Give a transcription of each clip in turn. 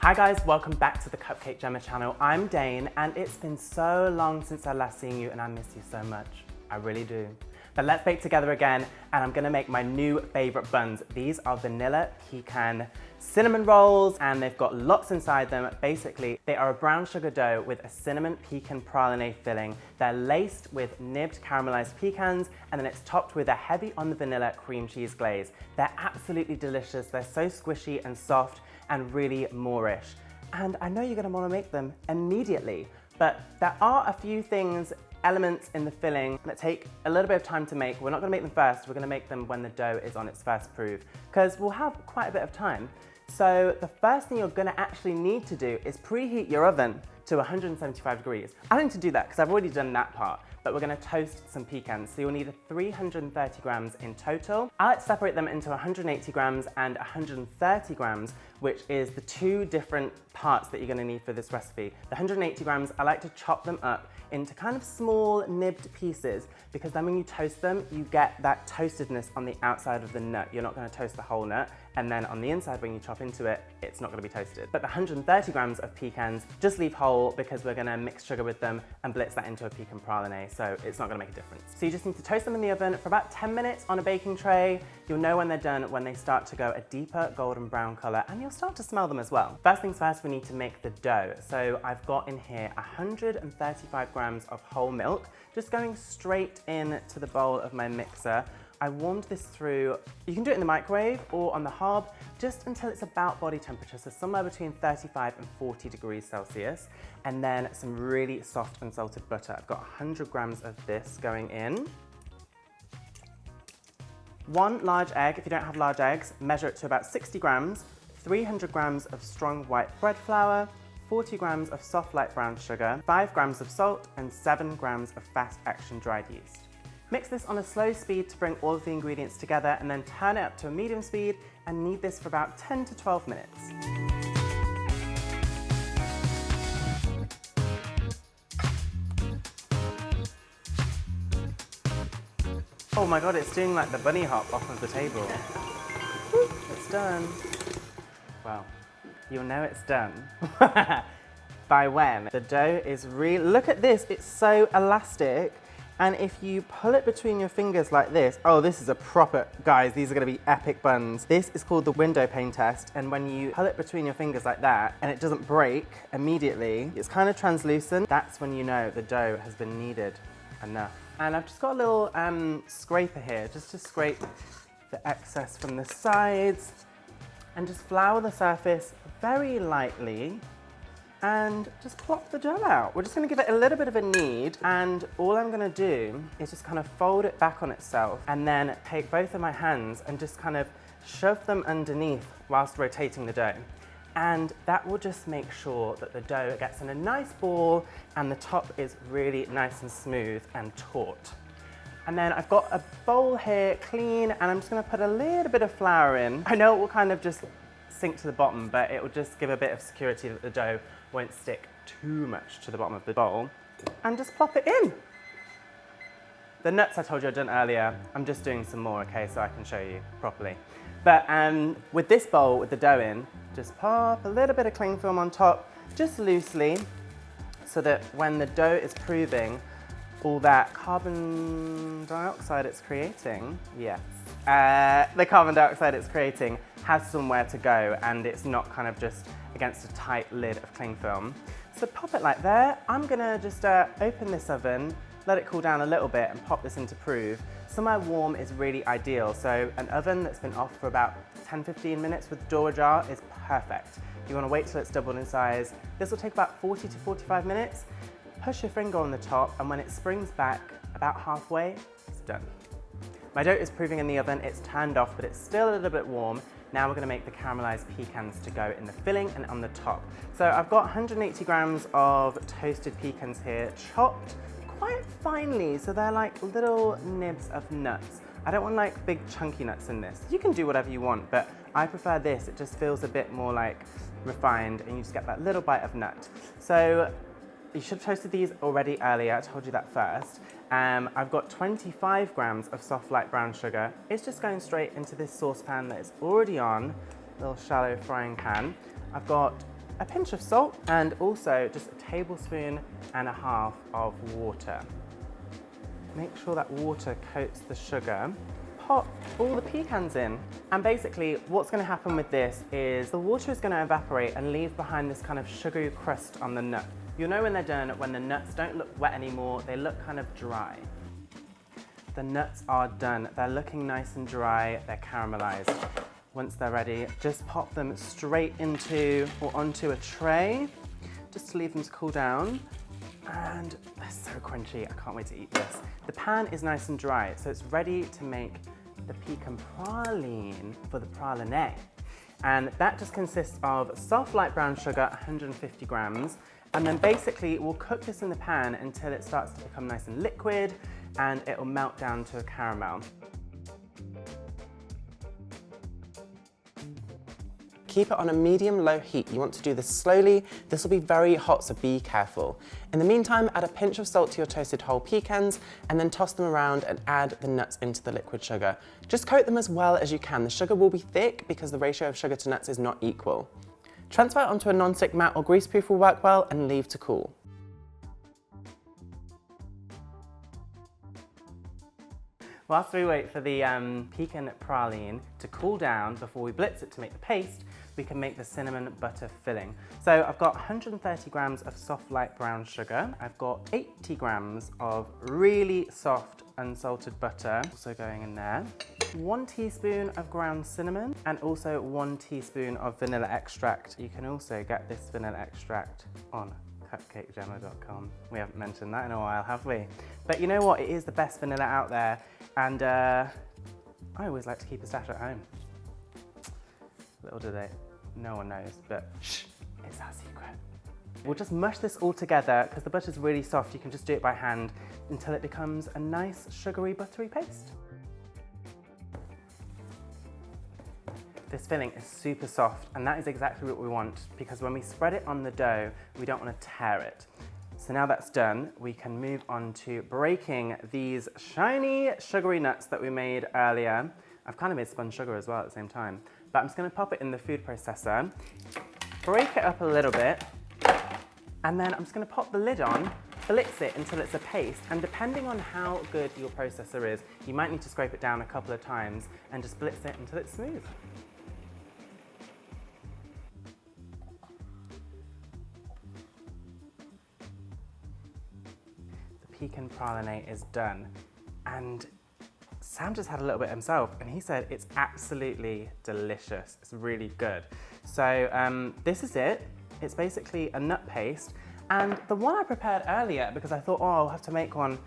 Hi guys, welcome back to the Cupcake Gemma channel. I'm Dane and it's been so long since I last seen you and I miss you so much. I really do. But let's bake together again and I'm gonna make my new favorite buns. These are vanilla pecan cinnamon rolls and they've got lots inside them. Basically, they are a brown sugar dough with a cinnamon pecan praline filling. They're laced with nibbed caramelized pecans and then it's topped with a heavy on the vanilla cream cheese glaze. They're absolutely delicious. They're so squishy and soft and really Moorish. And I know you're gonna wanna make them immediately, but there are a few elements in the filling that take a little bit of time to make. We're not gonna make them first, we're gonna make them when the dough is on its first proof, because we'll have quite a bit of time. So the first thing you're gonna actually need to do is preheat your oven to 175 degrees. I don't need to do that because I've already done that part, but we're gonna toast some pecans. So you'll need 330 grams in total. I like to separate them into 180 grams and 130 grams, which is the two different parts that you're gonna need for this recipe. The 180 grams, I like to chop them up into kind of small nibbed pieces because then when you toast them, you get that toastedness on the outside of the nut. You're not gonna toast the whole nut. And then on the inside, when you chop into it, it's not gonna be toasted. But the 130 grams of pecans, just leave whole because we're gonna mix sugar with them and blitz that into a pecan praline, so it's not gonna make a difference. So you just need to toast them in the oven for about 10 minutes on a baking tray. You'll know when they're done when they start to go a deeper golden brown color and you'll start to smell them as well. First things first, we need to make the dough. So I've got in here 135 grams of whole milk, just going straight into the bowl of my mixer. I warmed this through, you can do it in the microwave or on the hob, just until it's about body temperature, so somewhere between 35 and 40 degrees Celsius. And then some really soft unsalted butter. I've got 100 grams of this going in. 1 large egg, if you don't have large eggs, measure it to about 60 grams, 300 grams of strong white bread flour, 40 grams of soft light brown sugar, 5 grams of salt, and 7 grams of fast action dried yeast. Mix this on a slow speed to bring all of the ingredients together and then turn it up to a medium speed and knead this for about 10 to 12 minutes. Oh my god, it's doing like the bunny hop off of the table. It's done. Well, you'll know it's done by when the dough is really, look at this, it's so elastic. And if you pull it between your fingers like this, oh, this is a proper, guys, these are gonna be epic buns. This is called the window pane test. And when you pull it between your fingers like that and it doesn't break immediately, it's kind of translucent. That's when you know the dough has been kneaded enough. And I've just got a little scraper here, just to scrape the excess from the sides and just flour the surface very lightly and just plop the dough out. We're just gonna give it a little bit of a knead, and all I'm gonna do is just kind of fold it back on itself and then take both of my hands and just kind of shove them underneath whilst rotating the dough. And that will just make sure that the dough gets in a nice ball and the top is really nice and smooth and taut. And then I've got a bowl here, clean, and I'm just gonna put a little bit of flour in. I know it will kind of just sink to the bottom, but it will just give a bit of security that the dough won't stick too much to the bottom of the bowl. And just plop it in. The nuts I told you I'd done earlier, I'm just doing some more, okay, so I can show you properly. But with this bowl, with the dough in, just pop a little bit of cling film on top, just loosely, so that when the dough is proving all that carbon dioxide it's creating, yes, the carbon dioxide it's creating has somewhere to go and it's not kind of just against a tight lid of cling film. So pop it like there. I'm gonna just open this oven, let it cool down a little bit and pop this into proof. Somewhere warm is really ideal. So an oven that's been off for about 10-15 minutes with door ajar is perfect. You wanna wait till it's doubled in size. This will take about 40 to 45 minutes. Push your finger on the top and when it springs back about halfway, it's done. My dough is proving in the oven, it's turned off, but it's still a little bit warm. Now we're gonna make the caramelized pecans to go in the filling and on the top. So I've got 180 grams of toasted pecans here, chopped quite finely, so they're like little nibs of nuts. I don't want like big chunky nuts in this. You can do whatever you want, but I prefer this. It just feels a bit more like refined and you just get that little bite of nut. So you should have toasted these already earlier, I told you that first. I've got 25 grams of soft light brown sugar. It's just going straight into this saucepan that is already on, a little shallow frying pan. I've got a pinch of salt and also just a tablespoon and a half of water. Make sure that water coats the sugar. Pop all the pecans in. And basically what's going to happen with this is the water is going to evaporate and leave behind this kind of sugary crust on the nut. You'll know when they're done when the nuts don't look wet anymore, they look kind of dry. The nuts are done. They're looking nice and dry, they're caramelized. Once they're ready, just pop them straight into or onto a tray, just to leave them to cool down. And they're so crunchy, I can't wait to eat this. The pan is nice and dry, so it's ready to make the pecan praline for the praline. And that just consists of soft light brown sugar, 150 grams, and then basically we'll cook this in the pan until it starts to become nice and liquid and it will melt down to a caramel. Keep it on a medium-low heat. You want to do this slowly. This will be very hot, so be careful. In the meantime, add a pinch of salt to your toasted whole pecans and then toss them around and add the nuts into the liquid sugar. Just coat them as well as you can. The sugar will be thick because the ratio of sugar to nuts is not equal. Transfer it onto a non-stick mat or greaseproof will work well and leave to cool. Whilst we wait for the pecan praline to cool down before we blitz it to make the paste, we can make the cinnamon butter filling. So I've got 130 grams of soft light brown sugar. I've got 80 grams of really soft unsalted butter, also going in there. 1 teaspoon of ground cinnamon and also 1 teaspoon of vanilla extract. You can also get this vanilla extract on CAKESTAGRAM. We haven't mentioned that in a while, have we? But you know what? It is the best vanilla out there, and I always like to keep a stash at home. Little do they, no one knows, but shh, it's our secret. We'll just mush this all together because the butter's really soft. You can just do it by hand until it becomes a nice sugary buttery paste. This filling is super soft, and that is exactly what we want because when we spread it on the dough, we don't want to tear it. So now that's done, we can move on to breaking these shiny sugary nuts that we made earlier. I've kind of made spun sugar as well at the same time, but I'm just going to pop it in the food processor, break it up a little bit, and then I'm just going to pop the lid on, blitz it until it's a paste, and depending on how good your processor is, you might need to scrape it down a couple of times and just blitz it until it's smooth. Pecan praline is done, and Sam just had a little bit himself and he said it's absolutely delicious. It's really good. So this is it. It's basically a nut paste, and the one I prepared earlier because I thought, oh, I'll have to make one,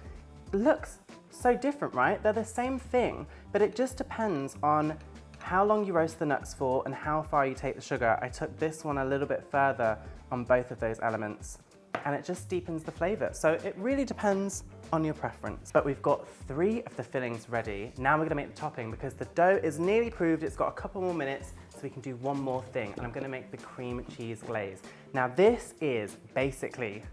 looks so different, right? They're the same thing, but it just depends on how long you roast the nuts for and how far you take the sugar. I took this one a little bit further on both of those elements, and it just deepens the flavor. So it really depends on your preference. But we've got 3 of the fillings ready. Now we're gonna make the topping because the dough is nearly proved. It's got a couple more minutes, so we can do one more thing, and I'm gonna make the cream cheese glaze. Now this is basically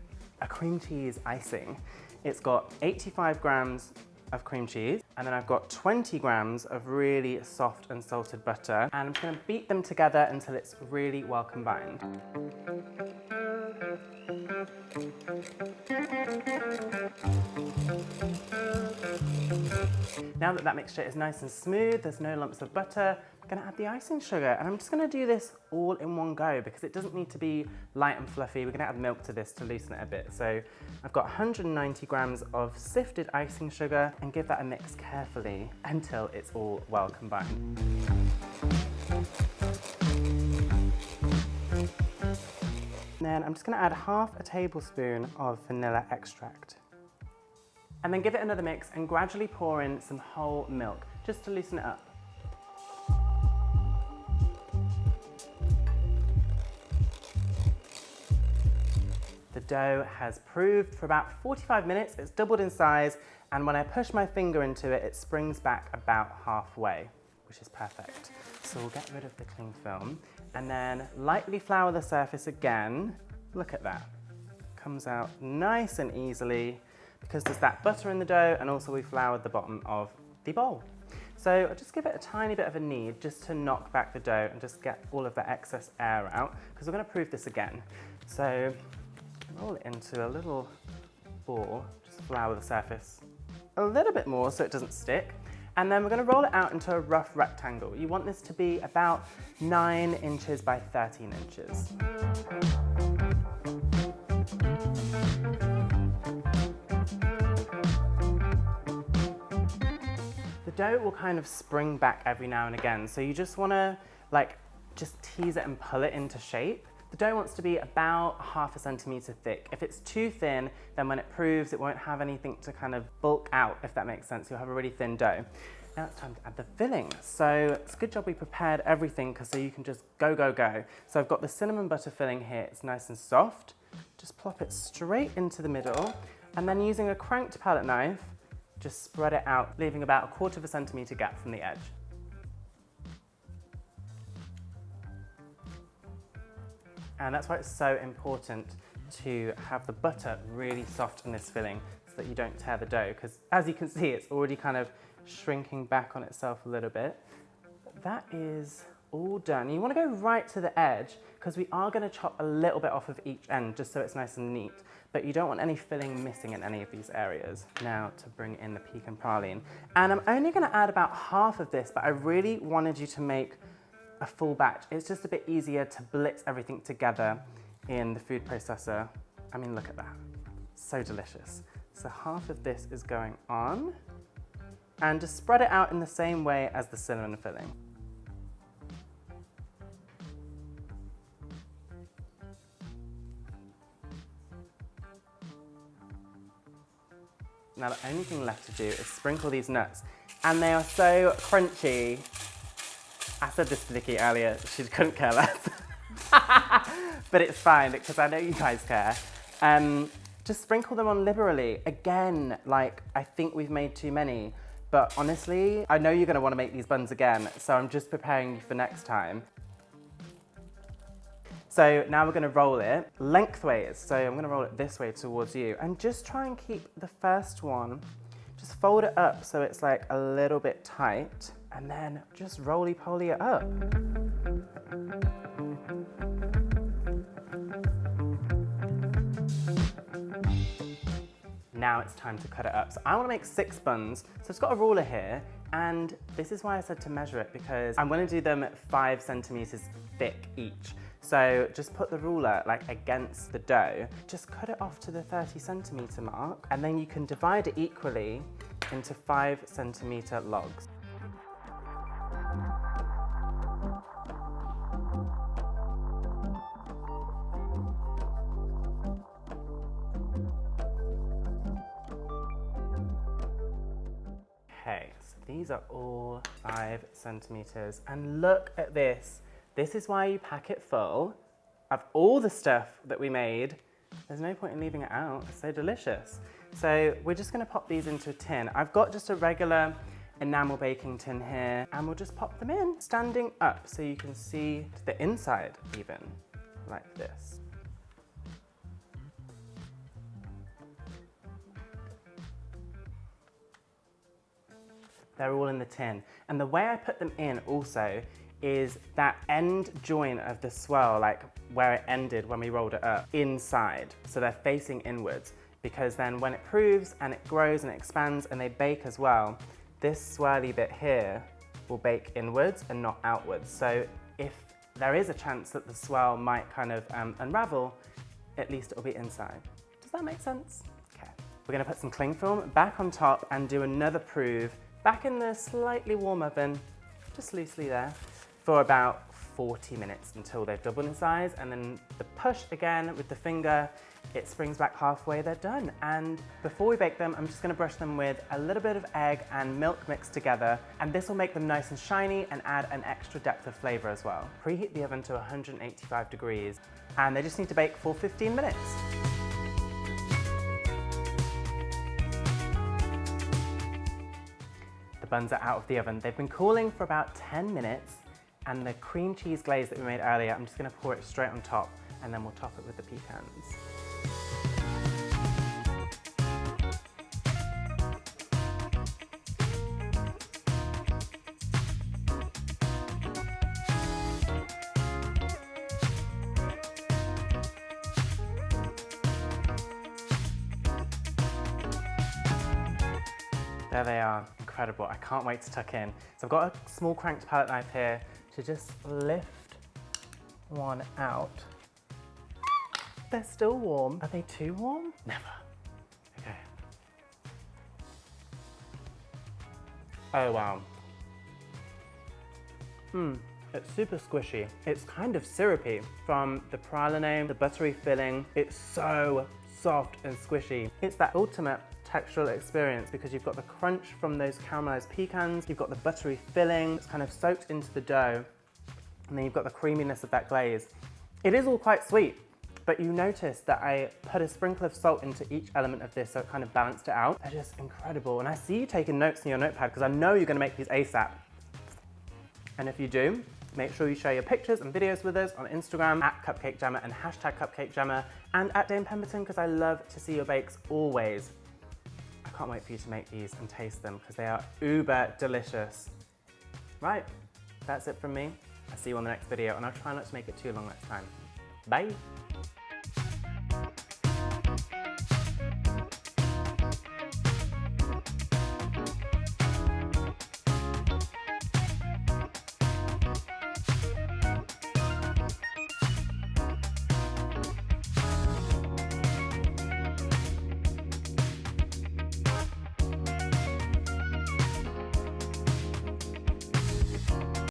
a cream cheese icing. It's got 85 grams of cream cheese, and then I've got 20 grams of really soft unsalted butter, and I'm just gonna beat them together until it's really well combined. Now that that mixture is nice and smooth, there's no lumps of butter, I'm gonna add the icing sugar, and I'm just gonna do this all in one go because it doesn't need to be light and fluffy. We're gonna add milk to this to loosen it a bit. So I've got 190 grams of sifted icing sugar, and give that a mix carefully until it's all well combined. Then I'm just going to add half a tablespoon of vanilla extract. And then give it another mix and gradually pour in some whole milk, just to loosen it up. The dough has proved for about 45 minutes, it's doubled in size, and when I push my finger into it, it springs back about halfway, which is perfect. So we'll get rid of the cling film and then lightly flour the surface again. Look at that. Comes out nice and easily because there's that butter in the dough, and also we floured the bottom of the bowl. So I'll just give it a tiny bit of a knead just to knock back the dough and just get all of the excess air out, because we're going to proof this again. So roll it into a little ball, just flour the surface a little bit more so it doesn't stick. And then we're going to roll it out into a rough rectangle. You want this to be about 9 inches by 13 inches. The dough will kind of spring back every now and again, so you just want to just tease it and pull it into shape. The dough wants to be about 1/2 centimeter thick. If it's too thin, then when it proves, it won't have anything to kind of bulk out, if that makes sense. You'll have a really thin dough. Now it's time to add the filling. So it's a good job we prepared everything, so you can just go, go, go. So I've got the cinnamon butter filling here. It's nice and soft. Just plop it straight into the middle, and then using a cranked palette knife, just spread it out, leaving about 1/4 centimeter gap from the edge. And that's why it's so important to have the butter really soft in this filling so that you don't tear the dough, because as you can see, it's already kind of shrinking back on itself a little bit. But that is all done. You want to go right to the edge, because we are going to chop a little bit off of each end just so it's nice and neat, but you don't want any filling missing in any of these areas. Now to bring in the pecan praline. And I'm only going to add about half of this, but I really wanted you to make a full batch. It's just a bit easier to blitz everything together in the food processor. I mean, look at that. So delicious. So half of this is going on, and just spread it out in the same way as the cinnamon filling. Now the only thing left to do is sprinkle these nuts, and they are so crunchy. I said this to Nikki earlier, she couldn't care less. But it's fine, because I know you guys care. Just sprinkle them on liberally. Again, I think we've made too many, but honestly, I know you're gonna wanna make these buns again, so I'm just preparing you for next time. So now we're gonna roll it lengthways. So I'm gonna roll it this way towards you, and just try and keep the first one, just fold it up so it's a little bit tight, and then just roly-poly it up. Now it's time to cut it up. So I want to make 6 buns, so it's got a ruler here, and this is why I said to measure it, because I'm going to do them 5 centimeters thick each. So just put the ruler against the dough, just cut it off to the 30 centimeter mark, and then you can divide it equally into 5 centimeter logs. Okay, so these are all 5 centimeters, and look at this. This is why you pack it full of all the stuff that we made. There's no point in leaving it out, it's so delicious. So we're just gonna pop these into a tin. I've got just a regular enamel baking tin here, and we'll just pop them in, standing up so you can see the inside even, like this. They're all in the tin. And the way I put them in also is that end joint of the swirl, where it ended when we rolled it up, inside. So they're facing inwards, because then when it proves and it grows and it expands and they bake as well, this swirly bit here will bake inwards and not outwards. So if there is a chance that the swirl might kind of unravel, at least it'll be inside. Does that make sense? Okay. We're gonna put some cling film back on top and do another prove back in the slightly warm oven, just loosely there, for about 40 minutes until they've doubled in size, and then the push again with the finger, it springs back halfway, they're done. And before we bake them, I'm just gonna brush them with a little bit of egg and milk mixed together, and this will make them nice and shiny and add an extra depth of flavor as well. Preheat the oven to 185 degrees, and they just need to bake for 15 minutes. The buns are out of the oven. They've been cooling for about 10 minutes, and the cream cheese glaze that we made earlier, I'm just gonna pour it straight on top, and then we'll top it with the pecans. There they are, incredible. I can't wait to tuck in. So I've got a small cranked palette knife here to just lift one out. They're still warm. Are they too warm? Never. Okay. Oh wow. It's super squishy. It's kind of syrupy from the praline, the buttery filling. It's so soft and squishy. It's that ultimate textural experience because you've got the crunch from those caramelized pecans, you've got the buttery filling, it's kind of soaked into the dough, and then you've got the creaminess of that glaze. It is all quite sweet, but you notice that I put a sprinkle of salt into each element of this so it kind of balanced it out. They're just incredible. And I see you taking notes in your notepad because I know you're gonna make these ASAP. And if you do, make sure you share your pictures and videos with us on Instagram at CupcakeJammer and hashtag CupcakeJammer and at Dane Pemberton because I love to see your bakes always. I can't wait for you to make these and taste them because they are uber delicious. Right, that's it from me. I'll see you on the next video and I'll try not to make it too long next time. Bye.